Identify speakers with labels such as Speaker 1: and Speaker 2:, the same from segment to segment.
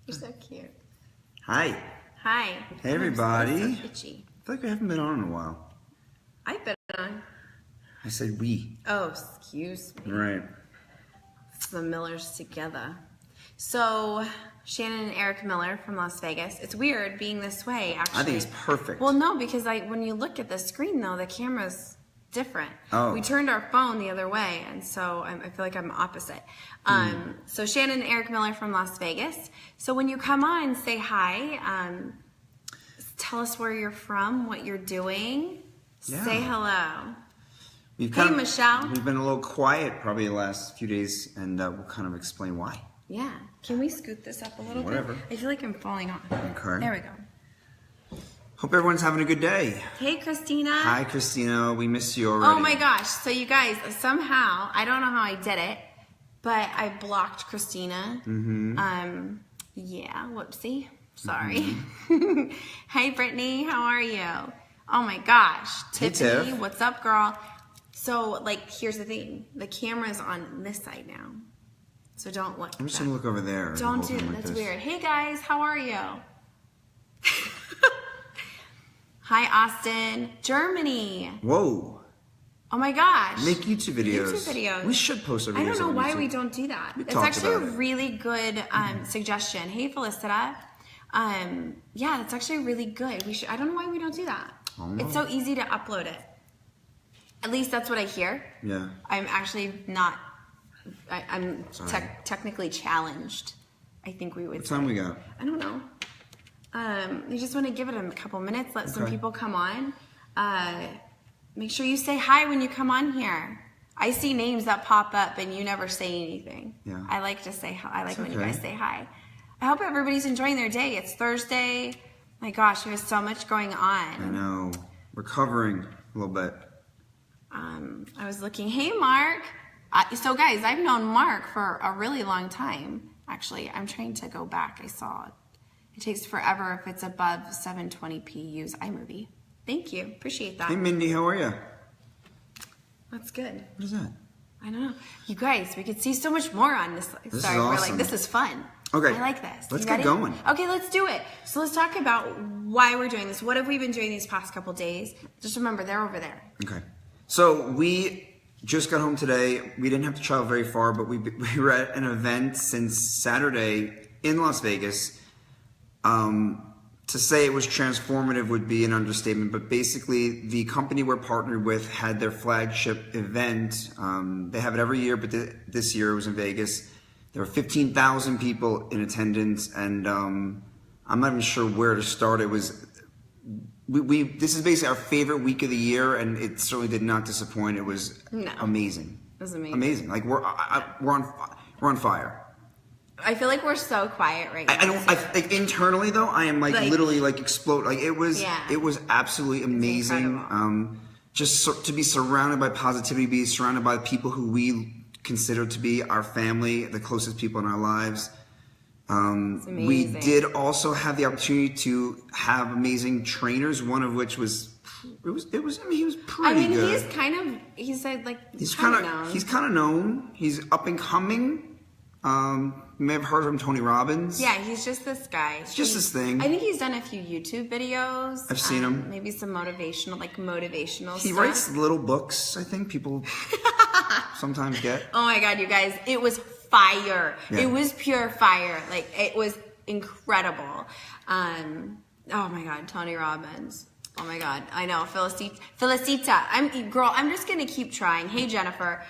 Speaker 1: You're so cute.
Speaker 2: Hi.
Speaker 1: Hi.
Speaker 2: Hey, everybody.
Speaker 1: I'm so itchy.
Speaker 2: I feel like we haven't been on in a while.
Speaker 1: I've been on.
Speaker 2: I said we.
Speaker 1: Oh, excuse me.
Speaker 2: Right.
Speaker 1: It's the Millers together. So, Shannon and Eric Miller from Las Vegas. It's weird being this way, actually.
Speaker 2: I think it's perfect.
Speaker 1: Well, no, because when you look at the screen, though, the camera's different.
Speaker 2: Oh.
Speaker 1: We turned our phone the other way, and so I feel like I'm opposite. So Shannon and Eric Miller from Las Vegas. So when you come on, say hi. Tell us where you're from, what you're doing.
Speaker 2: Yeah.
Speaker 1: Say hello.
Speaker 2: Hey,
Speaker 1: Michelle.
Speaker 2: We've been a little quiet probably the last few days, and we'll kind of explain why.
Speaker 1: Yeah. Can we scoot this up a little
Speaker 2: Whatever.
Speaker 1: bit? I feel like I'm falling off.
Speaker 2: Okay.
Speaker 1: There we go.
Speaker 2: Hope everyone's having a good day.
Speaker 1: Hey, Christina.
Speaker 2: Hi, Christina. We miss you already.
Speaker 1: Oh my gosh. So you guys, somehow, I don't know how I did it, but I blocked Christina. Yeah, whoopsie. Sorry. Hey, Brittany. How are you? Oh my gosh.
Speaker 2: Hey,
Speaker 1: Tiffany,
Speaker 2: Tiff.
Speaker 1: what's up, girl? So, here's the thing. The camera's on this side now. So don't look.
Speaker 2: I'm just going to look over there.
Speaker 1: Don't do that. That's weird. Hey, guys. How are you? Hi, Austin. Germany.
Speaker 2: Whoa.
Speaker 1: Oh my gosh.
Speaker 2: Make YouTube videos.
Speaker 1: YouTube videos.
Speaker 2: We should post our videos
Speaker 1: I don't know
Speaker 2: on
Speaker 1: why
Speaker 2: YouTube.
Speaker 1: we don't do that.
Speaker 2: We
Speaker 1: It's
Speaker 2: talked
Speaker 1: actually a
Speaker 2: about it.
Speaker 1: really good suggestion. Hey, Felicita. Yeah, that's actually really good. I don't know why we don't do that. It's so easy to upload it. At least that's what I hear.
Speaker 2: Yeah.
Speaker 1: I'm actually not. I'm
Speaker 2: Sorry.
Speaker 1: technically challenged. I think we would.
Speaker 2: What time we got?
Speaker 1: I don't know. We just want to give it a couple minutes, let some
Speaker 2: Okay.
Speaker 1: people come on. Make sure you say hi when you come on here. I see names that pop up and you never say anything.
Speaker 2: Yeah.
Speaker 1: I like to say hi. I like when you
Speaker 2: okay.
Speaker 1: guys say hi. I hope everybody's enjoying their day. It's Thursday. My gosh, there's so much going
Speaker 2: I
Speaker 1: on.
Speaker 2: know. Recovering a little bit.
Speaker 1: I was looking. Hey, Mark. So, guys, I've known Mark for a really long time. Actually, I'm trying to go back. I saw it. It takes forever if it's above 720p. Use iMovie. Thank you. Appreciate that.
Speaker 2: Hey, Mindy, how are you?
Speaker 1: That's good.
Speaker 2: What is that?
Speaker 1: I don't know. You guys, we could see so much more on this.
Speaker 2: This
Speaker 1: Sorry,
Speaker 2: is
Speaker 1: we're
Speaker 2: awesome.
Speaker 1: this is fun.
Speaker 2: Okay.
Speaker 1: I like this.
Speaker 2: Let's
Speaker 1: You
Speaker 2: get
Speaker 1: ready?
Speaker 2: going.
Speaker 1: Okay, let's do it. So let's talk about why we're doing this. What have we been doing these past couple days? Just remember, they're over there.
Speaker 2: Okay. So we just got home today. We didn't have to travel very far, but we were at an event since Saturday in Las Vegas. To say it was transformative would be an understatement, but basically the company we're partnered with had their flagship event. They have it every year, but this year it was in Vegas. There were 15,000 people in attendance, and I'm not even sure where to start. It was this is basically our favorite week of the year, and it certainly did not disappoint. It was amazing.
Speaker 1: It was amazing.
Speaker 2: Amazing. Like we're on fire.
Speaker 1: I feel like we're so quiet right now.
Speaker 2: I don't. Like internally though, I am like literally like explode. Like it was.
Speaker 1: Yeah.
Speaker 2: It was absolutely amazing.
Speaker 1: incredible.
Speaker 2: Just to be surrounded by positivity, be surrounded by people who we consider to be our family, the closest people in our lives.
Speaker 1: It's amazing.
Speaker 2: We did also have the opportunity to have amazing trainers. One of which was. It was. I mean, he was pretty good.
Speaker 1: He's like.
Speaker 2: He's
Speaker 1: kind
Speaker 2: kind of known. He's up and coming. You may have heard of him, Tony Robbins.
Speaker 1: Yeah, he's just this guy.
Speaker 2: It's just this thing.
Speaker 1: I think he's done a few YouTube videos.
Speaker 2: I've seen him.
Speaker 1: Maybe some motivational
Speaker 2: He
Speaker 1: stuff.
Speaker 2: writes little books, I think people sometimes get.
Speaker 1: Oh my God, you guys, it was fire.
Speaker 2: Yeah.
Speaker 1: It was pure fire. Like, it was incredible. Oh my God, Tony Robbins. Oh my God, I know, Felicita. I'm just gonna keep trying. Hey, Jennifer.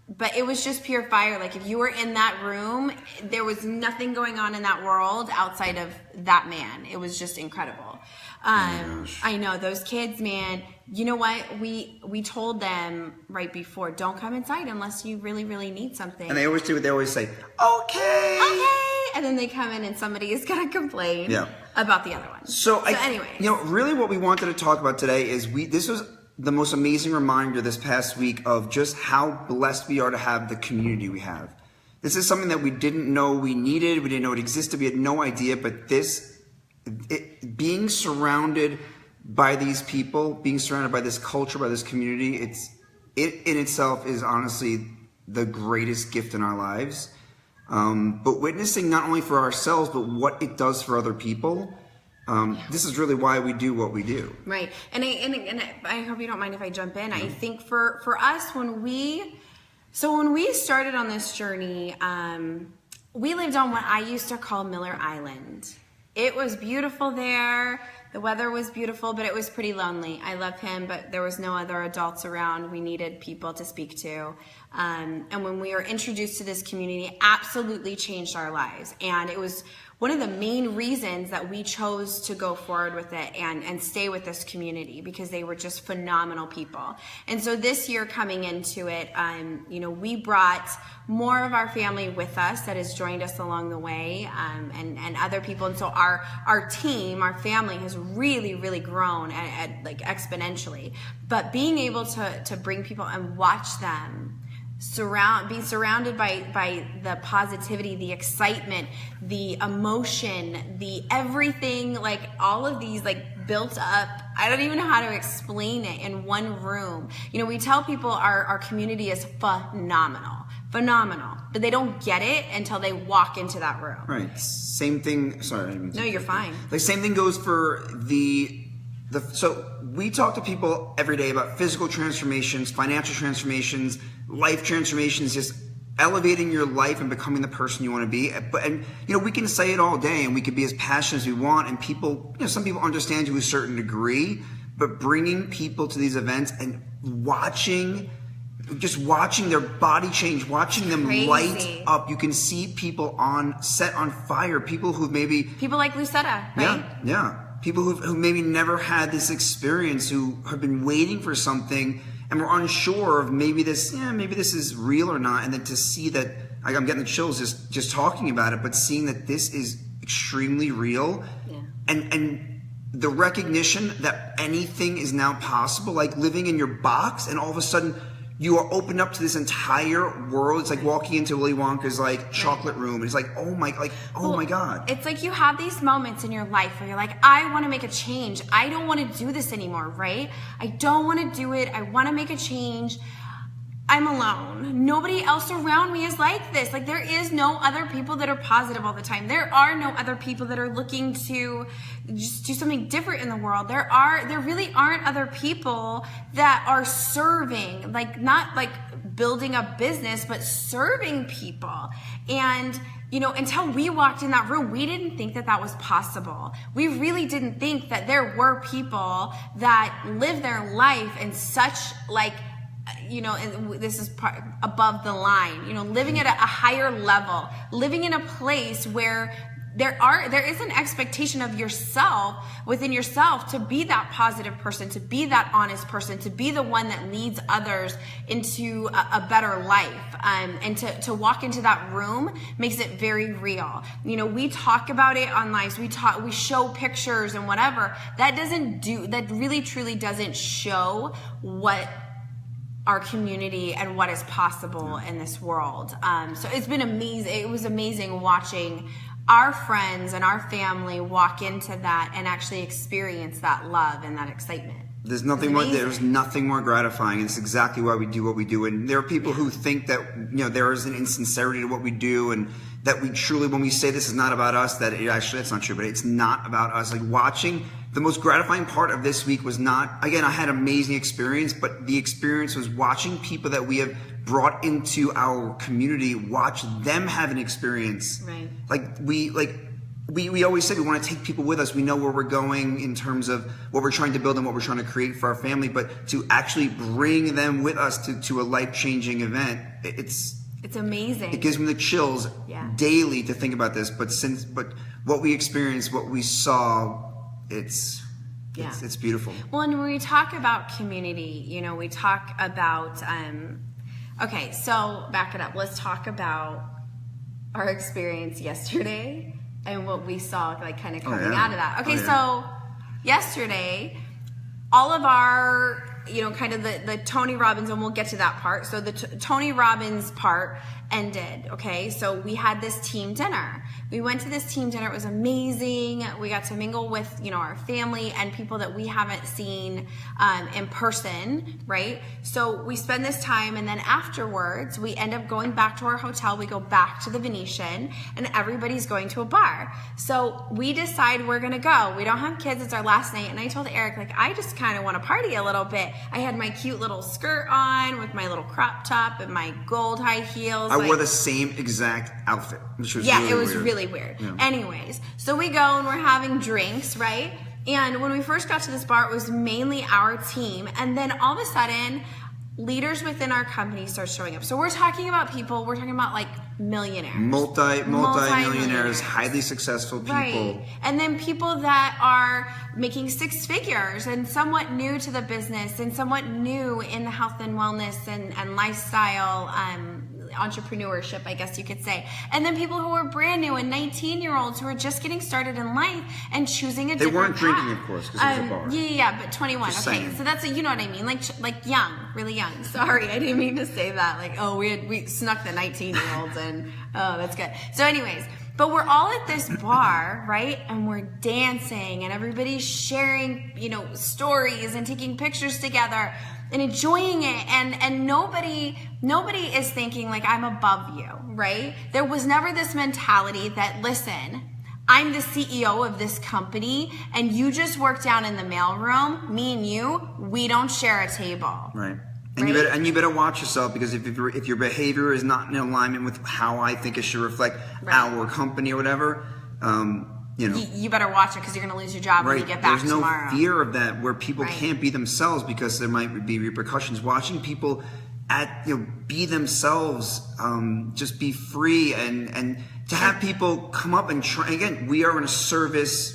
Speaker 1: But it was just pure fire. Like, if you were in that room, there was nothing going on in that world outside of that man. It was just incredible. I know, those kids, man. You know what? We told them right before, don't come inside unless you really, really need something.
Speaker 2: And they always do. They always say, "Okay."
Speaker 1: Okay. And then they come in and somebody is going to complain about the other one.
Speaker 2: So
Speaker 1: anyway.
Speaker 2: Really what we wanted to talk about today is this was the most amazing reminder this past week of just how blessed we are to have the community we have. This is something that we didn't know we needed. We didn't know it existed. We had no idea. But being surrounded by these people, being surrounded by this culture, by this community, it in itself is honestly the greatest gift in our lives. but witnessing not only for ourselves, but what it does for other people. This is really why we do what we do.
Speaker 1: Right. And I hope you don't mind if I jump in. I think for us, when we started on this journey, we lived on what I used to call Miller Island. It was beautiful there. The weather was beautiful, but it was pretty lonely. I love him, but there was no other adults around. We needed people to speak to. And when we were introduced to this community, it absolutely changed our lives. And it was one of the main reasons that we chose to go forward with it and stay with this community, because they were just phenomenal people. And so this year coming into it, we brought more of our family with us that has joined us along the way, and other people. And so our team, our family has really, really grown at like exponentially. But being able to bring people and watch them be surrounded by the positivity, the excitement, the emotion, the everything, like all of these like built up. I don't even know how to explain it in one room. We tell people our community is phenomenal, but they don't get it until they walk into that room.
Speaker 2: Right. Same thing. Sorry.
Speaker 1: No, you're fine.
Speaker 2: The same thing goes for so we talk to people every day about physical transformations, financial transformations, life transformations, just elevating your life and becoming the person you want to be. And we can say it all day and we can be as passionate as we want, and people, some people understand to a certain degree, but bringing people to these events and watching their body change, watching them light up. You can see people set on fire, people like
Speaker 1: Lucetta, right?
Speaker 2: Yeah. People who maybe never had this experience, who have been waiting for something and were unsure of maybe this is real or not. And then to see that, I'm getting the chills just talking about it, but seeing that this is extremely real, and the recognition that anything is now possible, like living in your box, and all of a sudden you are opened up to this entire world. It's like walking into Willy Wonka's like chocolate room. It's like, oh my God.
Speaker 1: It's like you have these moments in your life where you're like, I want to make a change. I don't want to do this anymore, right? I don't want to do it. I want to make a change. I'm alone. Nobody else around me is like this. Like, there is no other people that are positive all the time. There are no other people that are looking to just do something different in the world. There really aren't other people that are serving, like not like building a business, but serving people. And until we walked in that room, we didn't think that was possible. We really didn't think that there were people that live their life in such like, and this is above the line, living at a higher level, living in a place where there is an expectation of yourself, within yourself, to be that positive person, to be that honest person, to be the one that leads others into a better life. And to walk into that room makes it very real. We talk about it on lives. We show pictures and whatever. That really truly doesn't show what our community and what is possible in this world. So it's been amazing. It was amazing watching our friends and our family walk into that and actually experience that love and that excitement.
Speaker 2: There's nothing more gratifying. It's exactly why we do what we do. And there are people who think that there is an insincerity to what we do, and that we truly, when we say this is not about us, that that's not true. But it's not about us. Like, watching, the most gratifying part of this week was not, again, I had an amazing experience, but the experience was watching people that we have brought into our community, watch them have an experience.
Speaker 1: Right.
Speaker 2: We always say we want to take people with us. We know where we're going in terms of what we're trying to build and what we're trying to create for our family, but to actually bring them with us to a life-changing event, it's
Speaker 1: amazing.
Speaker 2: It gives me the chills daily to think about this. But what we experienced, what we saw, it's beautiful.
Speaker 1: Well, and when we talk about community, we talk about okay, so back it up. Let's talk about our experience yesterday and what we saw, like, kind of coming out of that. Okay, so yesterday, all of our kind of the Tony Robbins, and we'll get to that part. So the Tony Robbins part ended, okay? So we had this team dinner. We went to this team dinner. It was amazing. We got to mingle with, our family and people that we haven't seen in person, right? So we spend this time, and then afterwards, we end up going back to our hotel. We go back to the Venetian, and everybody's going to a bar. So we decide we're going to go. We don't have kids. It's our last night. And I told Eric, like, I just kind of want to party a little bit. I had my cute little skirt on with my little crop top and my gold high heels.
Speaker 2: I wore the same exact outfit, which was
Speaker 1: it was really weird. Yeah. Anyways, so we go and we're having drinks, right? And when we first got to this bar, it was mainly our team. And then all of a sudden, leaders within our company start showing up. So we're talking about like millionaires.
Speaker 2: Multi-millionaires, highly successful people.
Speaker 1: Right. And then people that are making six figures and somewhat new to the business and somewhat new in the health and wellness and lifestyle entrepreneurship, I guess you could say. And then people who are brand new and 19-year-olds who are just getting started in life and choosing a different
Speaker 2: They weren't
Speaker 1: path.
Speaker 2: drinking, of course, because it was a bar.
Speaker 1: Yeah, but 21.
Speaker 2: Just
Speaker 1: okay,
Speaker 2: saying.
Speaker 1: so that's you know what I mean, like young, really young. Sorry, I didn't mean to say that. Like, oh, we snuck the 19-year-olds in. Oh, that's good. So, anyways. But we're all at this bar, right? And we're dancing and everybody's sharing, stories and taking pictures together and enjoying it. And nobody is thinking like I'm above you, right? There was never this mentality that, listen, I'm the CEO of this company and you just work down in the mailroom. Me and you, we don't share a table.
Speaker 2: Right. And you better watch yourself, because if your behavior is not in alignment with how I think it should reflect our company or whatever,
Speaker 1: you better watch it, because you're going to lose your job when you get back tomorrow.
Speaker 2: There's no fear of that, where people can't be themselves because there might be repercussions. Watching people be themselves, just be free, and to have people come up and try. Again, we are in a service.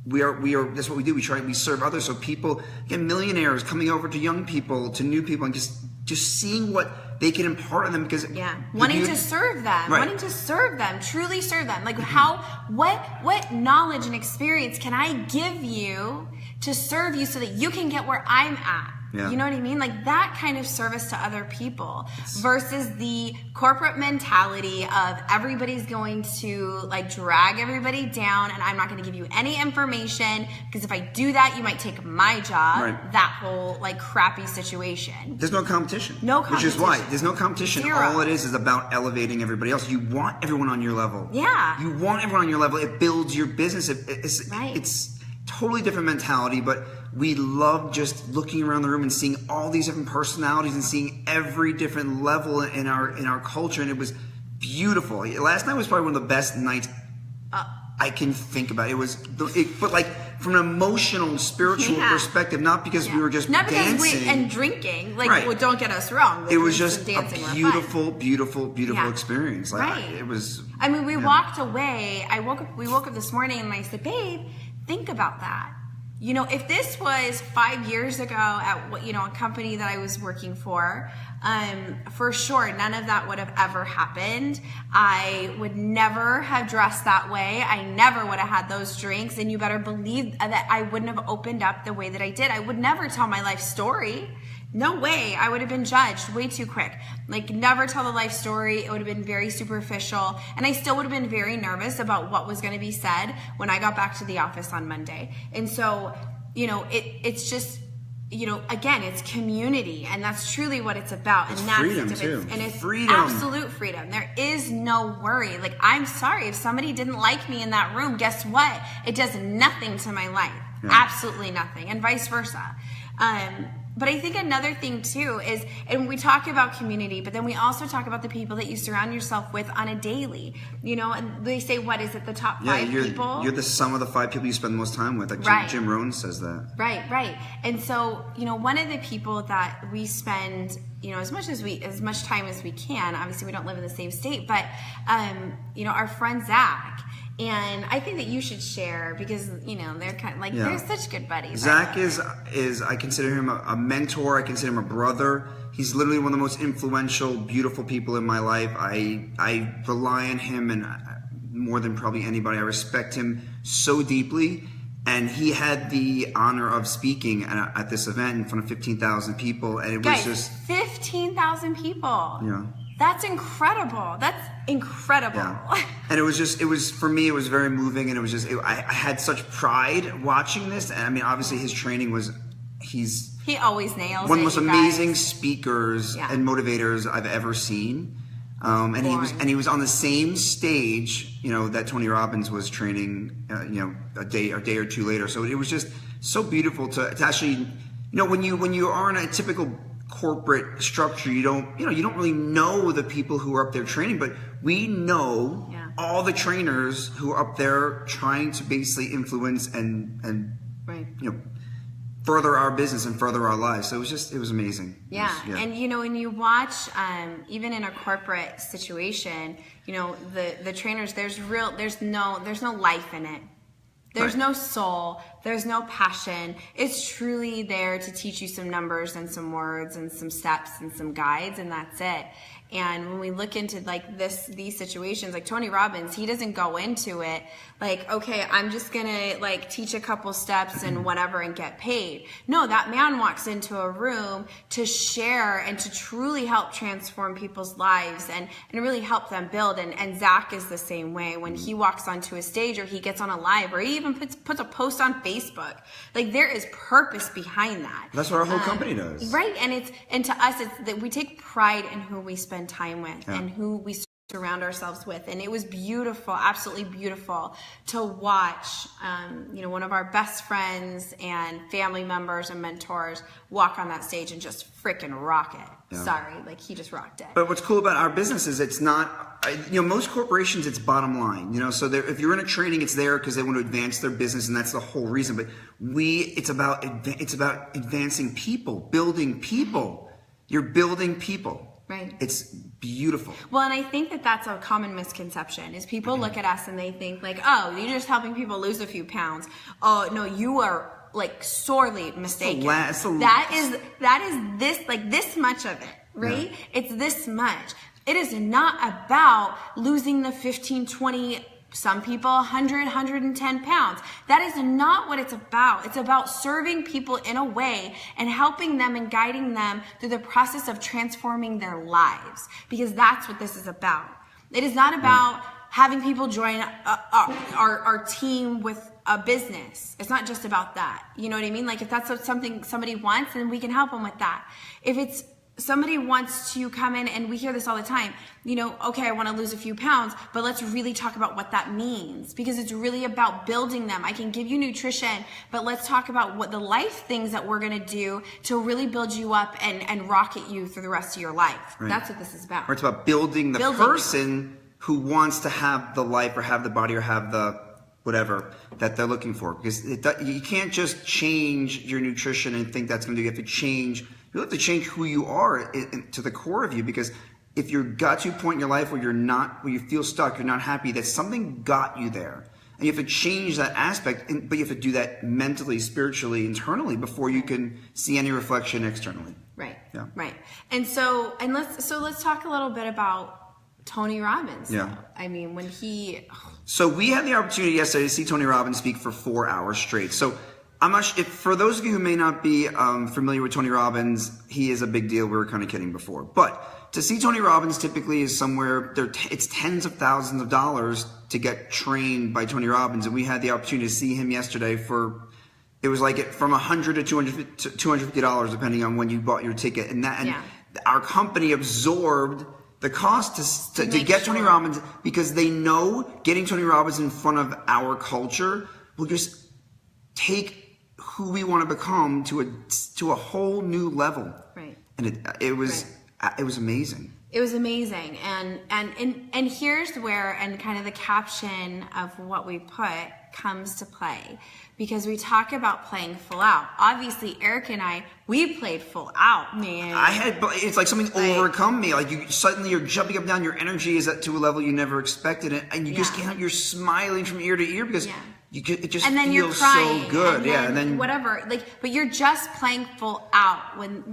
Speaker 2: We are. That's what we do. We serve others. So people, again, millionaires coming over to young people, to new people, and just seeing what they can impart on them, because
Speaker 1: wanting to serve them, truly serve them. Like what knowledge and experience can I give you to serve you so that you can get where I'm at?
Speaker 2: Yeah.
Speaker 1: You know what I mean? Like that kind of service to other people versus the corporate mentality of everybody's going to like drag everybody down, and I'm not going to give you any information, because if I do that, you might take my job.
Speaker 2: Right.
Speaker 1: That whole like crappy situation.
Speaker 2: There's no competition.
Speaker 1: No competition.
Speaker 2: Which is why there's no competition.
Speaker 1: Zero.
Speaker 2: All it is about elevating everybody else. You want everyone on your level.
Speaker 1: Yeah.
Speaker 2: You want everyone on your level. It builds your business. It's totally different mentality, but we love just looking around the room and seeing all these different personalities and seeing every different level in our culture, and it was beautiful. Last night was probably one of the best nights I can think about. But like from an emotional, spiritual perspective, not because we were just dancing
Speaker 1: and drinking. Like, well, don't get us wrong.
Speaker 2: It was just a beautiful experience. Like, it was.
Speaker 1: I mean, we walked away. We woke up this morning, and I said, "Babe, think about that. If this was 5 years ago at a company that I was working for sure, none of that would have ever happened. I would never have dressed that way. I never would have had those drinks. And you better believe that I wouldn't have opened up the way that I did. I would never tell my life story. No way. I would have been judged way too quick. Like, never tell the life story. It would have been very superficial. And I still would have been very nervous about what was going to be said when I got back to the office on Monday. And so, it's just, again, it's community. And that's truly what it's about.
Speaker 2: It's
Speaker 1: and that's
Speaker 2: freedom, too.
Speaker 1: And it's
Speaker 2: freedom.
Speaker 1: Absolute freedom. There is no worry. Like, I'm sorry. If somebody didn't like me in that room, guess what? It does nothing to my life. Yeah. Absolutely nothing. And vice versa. But I think another thing too is, and we talk about community, but then we also talk about the people that you surround yourself with on a daily, and they say, what is it, the top 5 people?
Speaker 2: You're the sum of the 5 people you spend the most time with. Like Jim Rohn says that. Right.
Speaker 1: And so, one of the people that we spend, as much time as we can, obviously we don't live in the same state, but, our friend Zach. And I think that you should share, because they're kind of like they're such good buddies.
Speaker 2: Zach is I consider him a mentor. I consider him a brother. He's literally one of the most influential, beautiful people in my life. I rely on him, and more than probably anybody. I respect him so deeply, And he had the honor of speaking at this event in front of 15,000 people, and it was just
Speaker 1: 15,000 people.
Speaker 2: Yeah.
Speaker 1: That's incredible. That's incredible.
Speaker 2: Yeah. And it was for me, it was very moving, and it was just I had such pride watching this. And I mean, obviously, his training he always nails one of the most amazing
Speaker 1: guys.
Speaker 2: Speakers and motivators I've ever seen. And he was on the same stage, that Tony Robbins was training, a day or two later. So it was just so beautiful to actually, when you are in a typical corporate structure, you don't really know the people who are up there training, but we know all the trainers who are up there trying to basically influence and further our business and further our lives. So it was amazing.
Speaker 1: Yeah. And when you watch, even in a corporate situation, the trainers, there's no life in it. There's no soul. There's no passion. It's truly there to teach you some numbers and some words and some steps and some guides, and that's it. And when we look into these situations, like Tony Robbins, he doesn't go into it like, okay, I'm just gonna teach a couple steps and whatever and get paid. No, that man walks into a room to share and to truly help transform people's lives and really help them build. And Zach is the same way. When he walks onto a stage or he gets on a live or he even puts a post on Facebook, there is purpose behind that.
Speaker 2: That's what our whole company does.
Speaker 1: Right. And to us, it's that we take pride in who we spend time with and who we surround ourselves with. And it was beautiful, absolutely beautiful to watch, one of our best friends and family members and mentors walk on that stage and just freaking rock it. Yeah. Sorry, he just rocked it.
Speaker 2: But what's cool about our business is it's not, most corporations, it's bottom line, so if you're in a training, it's there because they want to advance their business, and that's the whole reason. But it's about advancing people, building people. You're building people.
Speaker 1: Right.
Speaker 2: It's beautiful.
Speaker 1: Well, and I think that's a common misconception is people look at us and they think oh, you're just helping people lose a few pounds. Oh, no, you are sorely mistaken. That is this much of it, right? Yeah. It's this much. It is not about losing the 15, 20, some people 100, 110 pounds. That is not what it's about. It's about serving people in a way and helping them and guiding them through the process of transforming their lives, because that's what this is about. It is not about having people join our team with a business. It's not just about that. You know what I mean? If that's something somebody wants, then we can help them with that. If it's somebody wants to come in, and we hear this all the time, okay, I want to lose a few pounds, but let's really talk about what that means, because it's really about building them. I can give you nutrition, but let's talk about what the life things that we're going to do to really build you up and rocket you through the rest of your life. Right. That's what this is about.
Speaker 2: Or it's about building the person who wants to have the life or have the body or have the whatever that they're looking for, because you can't just change your nutrition and think that's going to do. You have to change who you are to the core of you, because if you got to a point in your life where where you feel stuck, you're not happy, that something got you there. And you have to change that aspect, but you have to do that mentally, spiritually, internally before you can see any reflection externally.
Speaker 1: Right.
Speaker 2: Yeah.
Speaker 1: Right. And let's talk a little bit about Tony Robbins.
Speaker 2: Yeah.
Speaker 1: I mean, when
Speaker 2: So we had the opportunity yesterday to see Tony Robbins speak for 4 hours straight. So I'm not sure, for those of you who may not be familiar with Tony Robbins, he is a big deal. We were kind of kidding before. But to see Tony Robbins typically is somewhere, it's tens of thousands of dollars to get trained by Tony Robbins. And we had the opportunity to see him yesterday from $100 to $250, depending on when you bought your ticket. And our company absorbed the cost to get Tony Robbins, because they know getting Tony Robbins in front of our culture will just take who we want to become to a whole new level.
Speaker 1: Right.
Speaker 2: And it was amazing.
Speaker 1: It was amazing. And here's where, and kind of the caption of what we put comes to play, because we talk about playing full out. Obviously, Eric and we played full out, man.
Speaker 2: It's like something overcome me. You're jumping up and down. Your energy is to a level you never expected, and you just can't. You're smiling from ear to ear because it just
Speaker 1: and then you're
Speaker 2: feels
Speaker 1: crying,
Speaker 2: so good.
Speaker 1: and
Speaker 2: then
Speaker 1: whatever, like, but you're just playing full out. When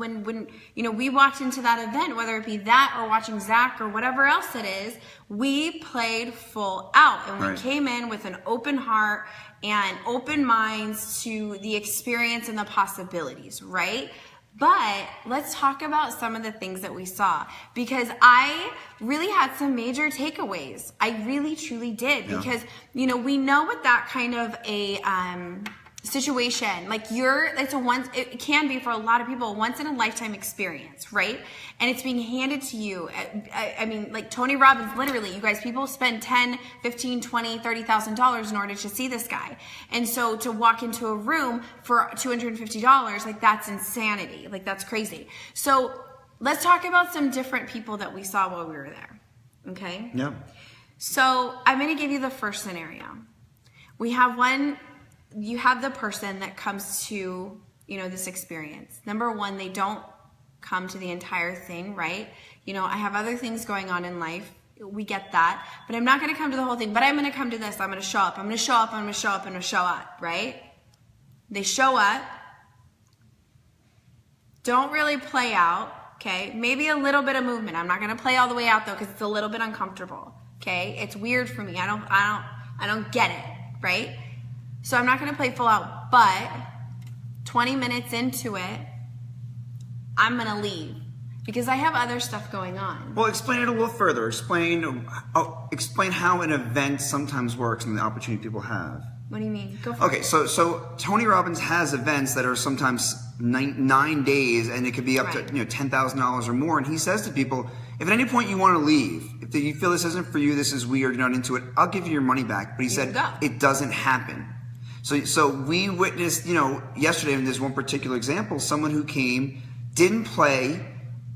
Speaker 1: we walked into that event, whether it be that or watching Zach or whatever else it is, we played full out, and we came in with an open heart and open minds to the experience and the possibilities, right? But let's talk about some of the things that we saw, because I really had some major takeaways. I really, truly did, because, we know what that kind of a situation, like it can be for a lot of people, a once in a lifetime experience, right? And it's being handed to you. I mean, like Tony Robbins, literally, you guys, people spend $10, $15, $20, $30,000 in order to see this guy. And so to walk into a room for $250, like that's insanity. Like that's crazy. So let's talk about some different people that we saw while we were there. Okay?
Speaker 2: Yeah.
Speaker 1: So I'm going to give you the first scenario. You have the person that comes to, this experience. Number one, they don't come to the entire thing, right? I have other things going on in life. We get that. But I'm not going to come to the whole thing. But I'm going to come to this. I'm going to show up. I'm going to show up. I'm going to show up. I'm going to show up, right? They show up. Don't really play out, okay? Maybe a little bit of movement. I'm not going to play all the way out, though, because it's a little bit uncomfortable, okay? It's weird for me. I don't get it, right? So I'm not going to play full out, but 20 minutes into it, I'm going to leave because I have other stuff going on.
Speaker 2: Well, explain it a little further. Explain how an event sometimes works and the opportunity people have.
Speaker 1: What do you mean? Go for it.
Speaker 2: Okay, so Tony Robbins has events that are sometimes 9 days, and it could be up to $10,000 or more. And he says to people, if at any point you want to leave, if you feel this isn't for you, this is weird, you're not into it, I'll give you your money back. But he said it doesn't happen. So we witnessed, yesterday in this one particular example, someone who came, didn't play.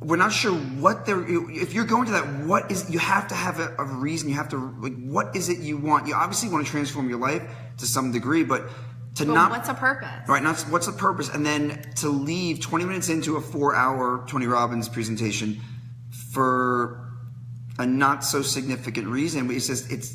Speaker 2: We're not sure what if you're going to that, you have to have a reason. You have to, what is it you want? You obviously want to transform your life to some degree, but
Speaker 1: what's the purpose?
Speaker 2: Right, what's the purpose? And then to leave 20 minutes into a 4-hour Tony Robbins presentation for a not so significant reason. But he says it's,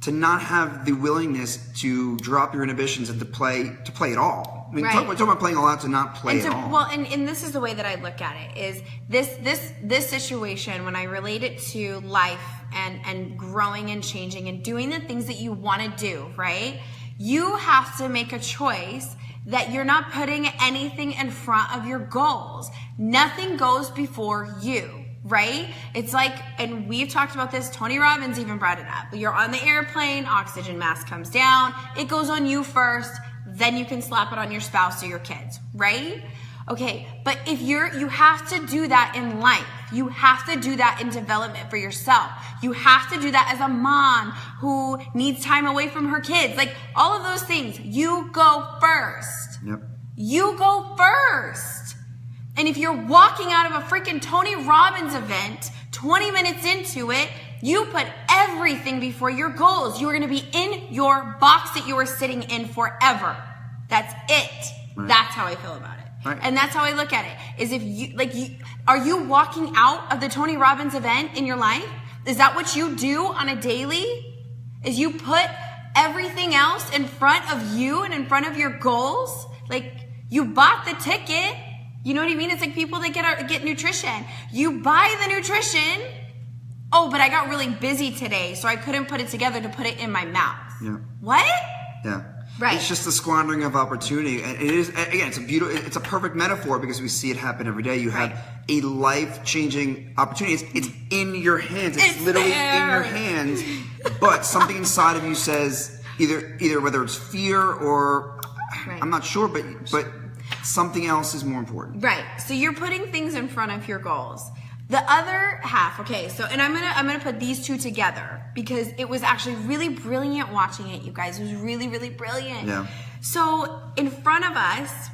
Speaker 2: to not have the willingness to drop your inhibitions and to play it all. I mean, we're talking about playing all out to not play at all.
Speaker 1: Well, and this is the way that I look at it, is this situation, when I relate it to life and growing and changing and doing the things that you want to do, right? You have to make a choice that you're not putting anything in front of your goals. Nothing goes before you. Right? It's like, and we've talked about this, Tony Robbins even brought it up. You're on the airplane, oxygen mask comes down, it goes on you first, then you can slap it on your spouse or your kids, right? Okay, but if you have to do that in life. You have to do that in development for yourself. You have to do that as a mom who needs time away from her kids. Like all of those things, you go first.
Speaker 2: Yep.
Speaker 1: You go first. And if you're walking out of a freaking Tony Robbins event, 20 minutes into it, you put everything before your goals. You're going to be in your box that you are sitting in forever. That's it. Right. That's how I feel about it. Right. And that's how I look at it. Is are you walking out of the Tony Robbins event in your life? Is that what you do on a daily? Is you put everything else in front of you and in front of your goals? Like you bought the ticket. You know what I mean? It's like people that get nutrition. You buy the nutrition. Oh, but I got really busy today, so I couldn't put it together to put it in my mouth.
Speaker 2: Yeah.
Speaker 1: What?
Speaker 2: Yeah.
Speaker 1: Right.
Speaker 2: It's just the squandering of opportunity. And it is, again, it's a perfect metaphor because we see it happen every day. You have a life-changing opportunity. It's in your hands. It's literally in your hands. But something inside of you says either whether it's fear or I'm not sure, but something else is more important.
Speaker 1: Right. So you're putting things in front of your goals. The other half, okay, so, and I'm gonna put these two together because it was actually really brilliant watching it, you guys. It was really, really brilliant.
Speaker 2: Yeah.
Speaker 1: So in front of us,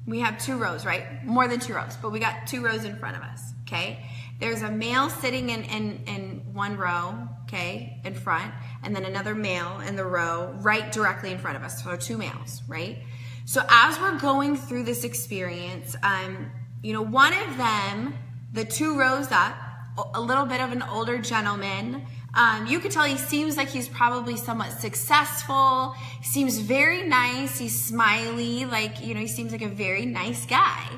Speaker 1: we have 2 rows, right? More than 2 rows, but we got 2 rows in front of us, okay? There's a male sitting in one row, okay, in front, and then another male in the row right directly in front of us. So 2 males, right? So as we're going through this experience, one of them, the 2 rows up, a little bit of an older gentleman. You could tell he seems like he's probably somewhat successful. Seems very nice. He's smiley. Like, he seems like a very nice guy.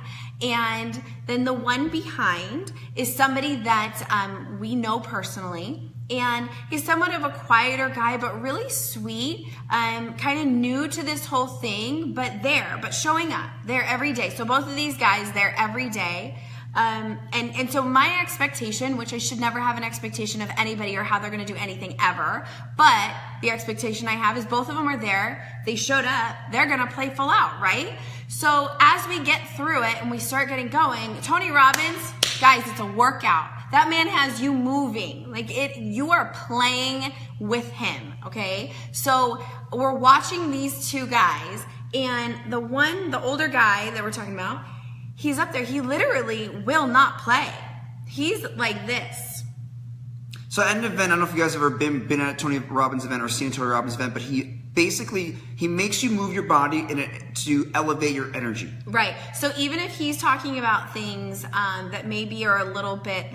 Speaker 1: And then the one behind is somebody that we know personally. And he's somewhat of a quieter guy, but really sweet, kind of new to this whole thing, but showing up there every day. So both of these guys, they're every day. And so my expectation, which I should never have an expectation of anybody or how they're going to do anything ever, but the expectation I have is both of them are there. They showed up. They're going to play full out, right? So as we get through it and we start getting going, Tony Robbins, guys, it's a workout. That man has you moving. You are playing with him, okay? So we're watching these two guys, and the older guy that we're talking about, he's up there. He literally will not play. He's like this.
Speaker 2: So at an event, I don't know if you guys have ever been at a Tony Robbins event or seen a Tony Robbins event, but he makes you move your body to elevate your energy.
Speaker 1: Right. So even if he's talking about things that maybe are a little bit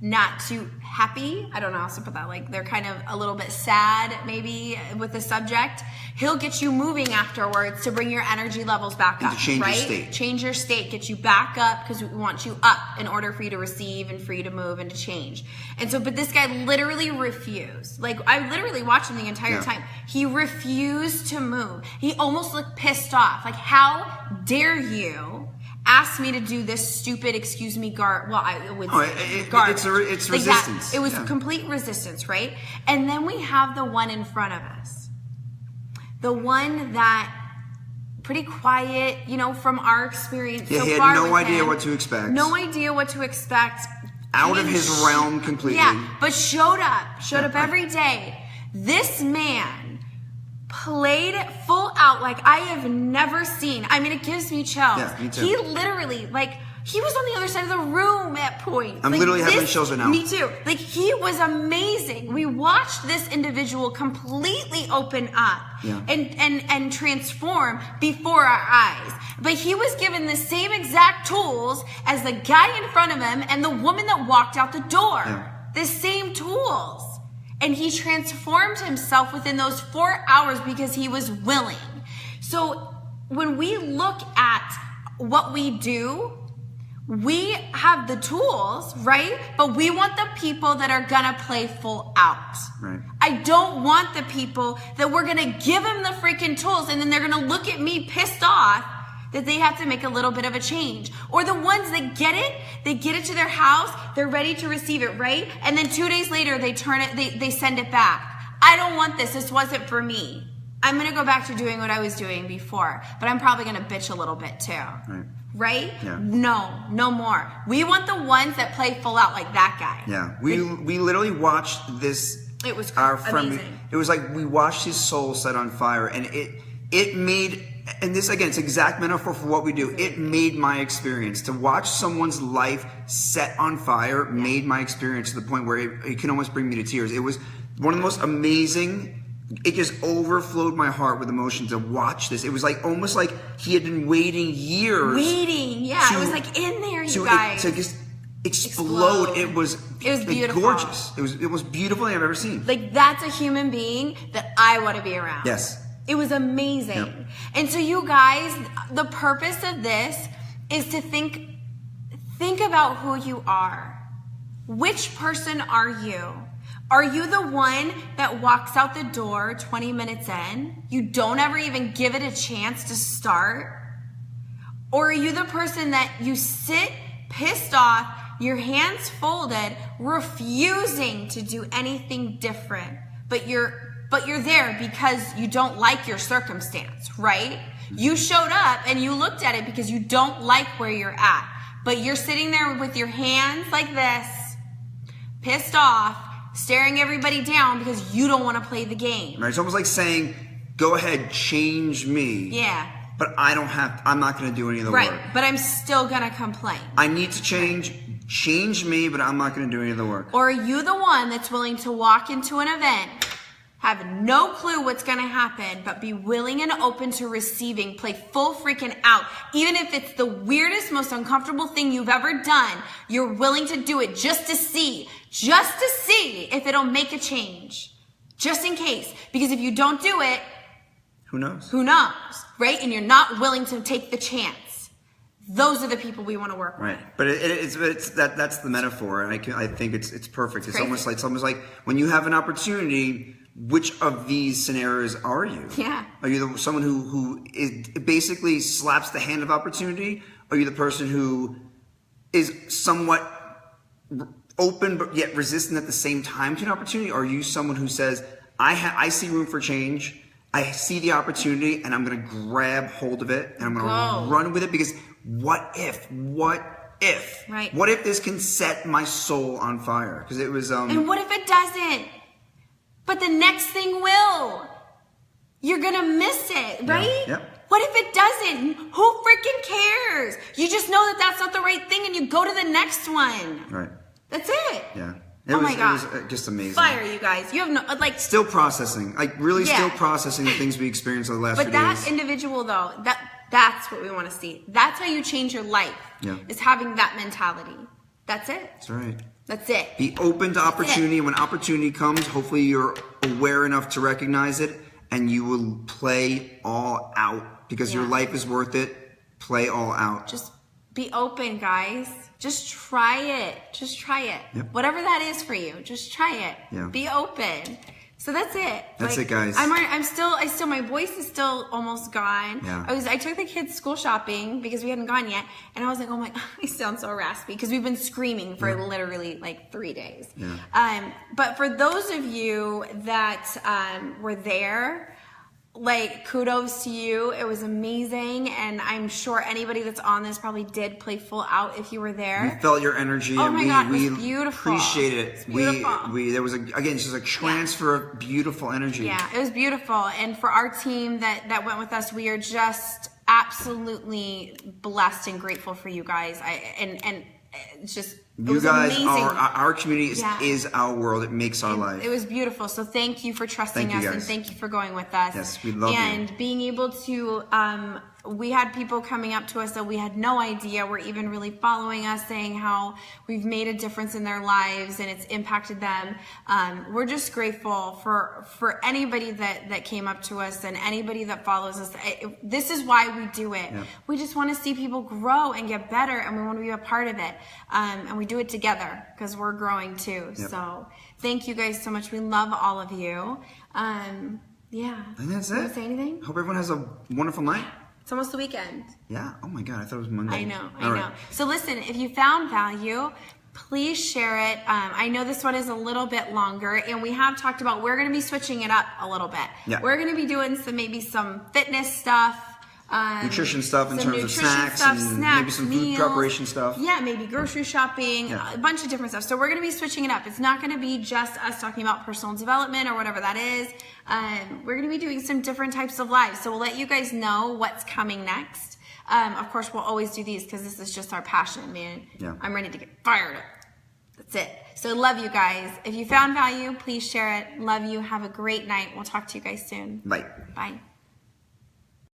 Speaker 1: not too happy, I don't know how to put that, they're kind of a little bit sad maybe with the subject, he'll get you moving afterwards to bring your energy levels back up,
Speaker 2: to change
Speaker 1: right?
Speaker 2: your state.
Speaker 1: Change your state, get you back up, because we want you up in order for you to receive and for you to move and to change. And so, but this guy literally refused. I literally watched him the entire time. He refused to move. He almost looked pissed off. How dare you asked me to do this stupid, excuse me, guard. Well,
Speaker 2: it's resistance.
Speaker 1: It was complete resistance, right? And then we have the one in front of us. The one that, pretty quiet, from our experience so far.
Speaker 2: He had no idea what to expect.
Speaker 1: No idea what to expect.
Speaker 2: Out of his realm completely.
Speaker 1: Yeah, but showed up every day. This man played full out like I have never seen. I mean, it gives me chills.
Speaker 2: Yeah, me too.
Speaker 1: He literally, he was on the other side of the room at points.
Speaker 2: I'm literally having chills right now.
Speaker 1: Me too. He was amazing. We watched this individual completely open up and transform before our eyes. But he was given the same exact tools as the guy in front of him and the woman that walked out the door.
Speaker 2: Yeah.
Speaker 1: The same tools. And he transformed himself within those 4 hours because he was willing. So when we look at what we do, we have the tools, right? But we want the people that are gonna play full out.
Speaker 2: Right.
Speaker 1: I don't want the people that we're gonna give them the freaking tools and then they're gonna look at me pissed off that they have to make a little bit of a change. Or the ones that get it, they get it to their house, they're ready to receive it, right? And then 2 days later, they turn it, they send it back. I don't want this. This wasn't for me. I'm gonna go back to doing what I was doing before, but I'm probably gonna bitch a little bit too. Right?
Speaker 2: Yeah.
Speaker 1: No more. We want the ones that play full out like that guy.
Speaker 2: Yeah. We literally watched this.
Speaker 1: It was
Speaker 2: amazing. It was like we watched his soul set on fire, and it made. And this, again, it's exact metaphor for what we do. It made my experience. To watch someone's life set on fire made my experience to the point where it can almost bring me to tears. It was one of the most amazing, it just overflowed my heart with emotion to watch this. It was almost like he had been waiting years.
Speaker 1: It was in there, you guys.
Speaker 2: To just explode. It was
Speaker 1: beautiful.
Speaker 2: Gorgeous. It was the most beautiful thing I've ever seen.
Speaker 1: That's a human being that I want to be around.
Speaker 2: Yes.
Speaker 1: It was amazing.
Speaker 2: Yep.
Speaker 1: And so you guys, the purpose of this is to think about who you are. Which person are you? Are you the one that walks out the door 20 minutes in? You don't ever even give it a chance to start? Or are you the person that you sit pissed off, your hands folded, refusing to do anything different, but you're there because you don't like your circumstance, right? You showed up and you looked at it because you don't like where you're at, but you're sitting there with your hands like this, pissed off, staring everybody down because you don't want to play the game.
Speaker 2: Right? It's almost like saying, go ahead, change me.
Speaker 1: Yeah.
Speaker 2: But I'm not going to do any of the work.
Speaker 1: Right, but I'm still going to complain.
Speaker 2: I need to change me, but I'm not going to do any of the work.
Speaker 1: Or are you the one that's willing to walk into an event have no clue what's going to happen, but be willing and open to receiving, play full freaking out. Even if it's the weirdest, most uncomfortable thing you've ever done, you're willing to do it just to see if it'll make a change. Just in case. Because if you don't do it,
Speaker 2: who knows?
Speaker 1: Who knows, right? And you're not willing to take the chance. Those are the people we want to work with.
Speaker 2: Right, but that's the metaphor, and I think it's perfect. It's
Speaker 1: crazy.
Speaker 2: almost like when you have an opportunity. Which of these scenarios are you?
Speaker 1: Yeah.
Speaker 2: Are you someone who is basically slaps the hand of opportunity? Are you the person who is somewhat open but yet resistant at the same time to an opportunity? Or are you someone who says, I see room for change, I see the opportunity, and I'm going to grab hold of it, and I'm going to run with it, because what if?
Speaker 1: Right.
Speaker 2: What if this can set my soul on fire? Because it was...
Speaker 1: And what if it doesn't? But the next thing will. You're going to miss it, right?
Speaker 2: Yeah.
Speaker 1: What if it doesn't? Who freaking cares? You just know that that's not the right thing and you go to the next one.
Speaker 2: Right.
Speaker 1: That's it.
Speaker 2: Yeah.
Speaker 1: My God.
Speaker 2: It was just amazing.
Speaker 1: Fire, you guys. You have no, like...
Speaker 2: Still processing. Still processing the things we experienced over the last few days.
Speaker 1: But that individual, though, that's what we want to see. That's how you change your life.
Speaker 2: Yeah.
Speaker 1: Is having that mentality. That's it.
Speaker 2: That's right.
Speaker 1: That's it.
Speaker 2: Be open to opportunity. When opportunity comes, hopefully you're aware enough to recognize it, and you will play all out, because your life is worth it. Play all out.
Speaker 1: Just be open, guys. Just try it. Just try it.
Speaker 2: Yep.
Speaker 1: Whatever that is for you, just try it.
Speaker 2: Yeah.
Speaker 1: Be open. So that's it.
Speaker 2: That's it, guys.
Speaker 1: I still, my voice is still almost gone.
Speaker 2: Yeah.
Speaker 1: I took the kids school shopping because we hadn't gone yet, and I was like, oh my, I sound so raspy because we've been screaming for literally like 3 days.
Speaker 2: Yeah.
Speaker 1: But for those of you that were there, like, kudos to you. It was amazing, and I'm sure anybody that's on this probably did play full out if you were there.
Speaker 2: We felt your energy,
Speaker 1: Oh
Speaker 2: and
Speaker 1: my God, it
Speaker 2: we
Speaker 1: was beautiful.
Speaker 2: appreciate it.
Speaker 1: It's beautiful.
Speaker 2: There was just a transfer of beautiful energy.
Speaker 1: Yeah, it was beautiful. And for our team that went with us, we are just absolutely blessed and grateful for you guys. And it's just, it was amazing.
Speaker 2: Our community is our world. It makes our life.
Speaker 1: It was beautiful. So thank you for trusting us, and thank you for going with us.
Speaker 2: Yes, we love you.
Speaker 1: And being able to, we had people coming up to us that we had no idea were even really following us, saying how we've made a difference in their lives and it's impacted them. We're just grateful for anybody that came up to us and anybody that follows us. This is why we do it.
Speaker 2: Yeah.
Speaker 1: We just want to see people grow and get better, and we want to be a part of it. And we do it together because we're growing too.
Speaker 2: Yep.
Speaker 1: So thank you guys so much. We love all of you. Yeah.
Speaker 2: And that's it.
Speaker 1: Want to say anything?
Speaker 2: Hope everyone has a wonderful night.
Speaker 1: It's almost the weekend.
Speaker 2: Yeah. Oh my God. I thought it was Monday.
Speaker 1: I know.
Speaker 2: All right.
Speaker 1: So listen, if you found value, please share it. I know this one is a little bit longer, and we have talked about, we're going to be switching it up a little bit.
Speaker 2: Yeah.
Speaker 1: We're going to be doing maybe some fitness stuff.
Speaker 2: Nutrition stuff in terms of snacks, and maybe some
Speaker 1: meals,
Speaker 2: food preparation stuff.
Speaker 1: Yeah, maybe grocery shopping, a bunch of different stuff. So we're going to be switching it up. It's not going to be just us talking about personal development or whatever that is. We're going to be doing some different types of lives. So we'll let you guys know what's coming next. Of course, we'll always do these because this is just our passion, man.
Speaker 2: Yeah.
Speaker 1: I'm ready to get fired up. That's it. So love you guys. If you found value, please share it. Love you. Have a great night. We'll talk to you guys soon.
Speaker 2: Bye.
Speaker 1: Bye.